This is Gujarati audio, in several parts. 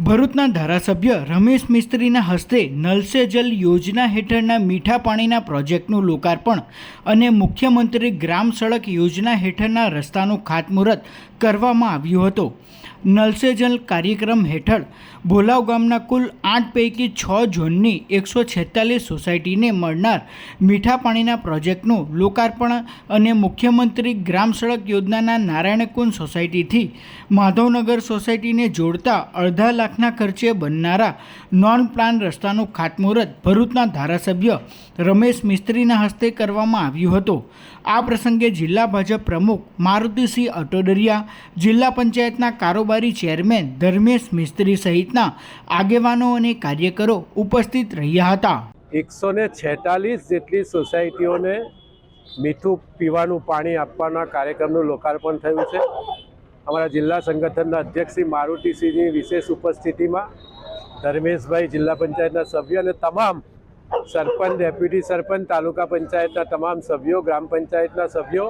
ભરૂચના ધારાસભ્ય રમેશ મિસ્ત્રીના હસ્તે નલ સે જલ યોજના હેઠળના મીઠા પાણીના પ્રોજેક્ટનું લોકાર્પણ અને મુખ્યમંત્રી ગ્રામ સડક યોજના હેઠળના રસ્તાનું ખાતમુહૂર્ત કરવામાં આવ્યું હતું। નલ સે જલ કાર્યક્રમ હેઠળ ભોલાવ ગામના કુલ 8 પૈકી 6 ઝોનની 146 સોસાયટીને મળનાર મીઠા પાણીના પ્રોજેક્ટનું લોકાર્પણ અને મુખ્યમંત્રી ગ્રામ સડક યોજનાના નારાયણકુંજ સોસાયટીથી માધવનગર સોસાયટીને જોડતા 2.5 લાખના ખર્ચે બનનારા નોન પ્લાન રસ્તાનું ખાતમુહૂર્ત ભરૂચના ધારાસભ્ય રમેશ મિસ્ત્રીના હસ્તે કરવામાં આવ્યું હતું। આ પ્રસંગે જિલ્લા ભાજપ પ્રમુખ મારુતિસિંહ અટોદરિયા, જિલ્લા પંચાયતના કારોબારી ચેરમેન ધર્મેશ મિસ્ત્રી સહિતના આગેવાનો અને કાર્યકરો ઉપસ્થિત રહ્યા હતા। 146 જેટલી સોસાયટીઓને મીઠું પીવાનું પાણી આપવાના કાર્યક્રમનું લોકાર્પણ થયું છે। અમારા જિલ્લા સંગઠનના અધ્યક્ષ શ્રી મારુતિસિંહની વિશેષ ઉપસ્થિતિમાં ધર્મેશભાઈ, જિલ્લા પંચાયતના સભ્ય અને તમામ સરપંચ, ડેપ્યુટી સરપંચ, તાલુકા પંચાયતના તમામ સભ્યો, ગ્રામ પંચાયતના સભ્યો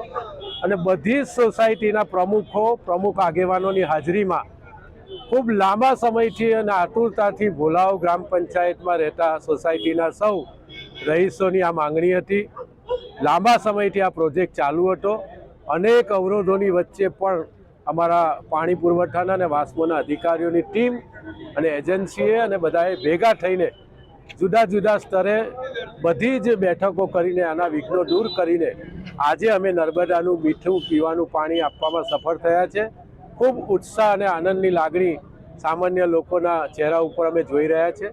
અને બધી સોસાયટીના પ્રમુખ આગેવાનોની હાજરીમાં ખૂબ લાંબા સમયથી અને આતુરતાથી ભોલાવ ગ્રામ પંચાયતમાં રહેતા સોસાયટીના સૌ રહીશોની આ માંગણી હતી। લાંબા સમયથી આ પ્રોજેક્ટ ચાલુ હતો। અનેક અવરોધોની વચ્ચે પણ અમારા પાણી પુરવઠાના અને વાસ્મોના અધિકારીઓની ટીમ અને એજન્સીએ અને બધાએ ભેગા થઈને જુદા જુદા સ્તરે બધી જ બેઠકો કરીને આના વિઘ્નો દૂર કરીને આજે અમે નર્મદાનું મીઠું પીવાનું પાણી આપવામાં સફળ થયા છે। ખૂબ ઉત્સાહ અને આનંદની લાગણી સામાન્ય લોકોના ચહેરા ઉપર અમે જોઈ રહ્યા છીએ।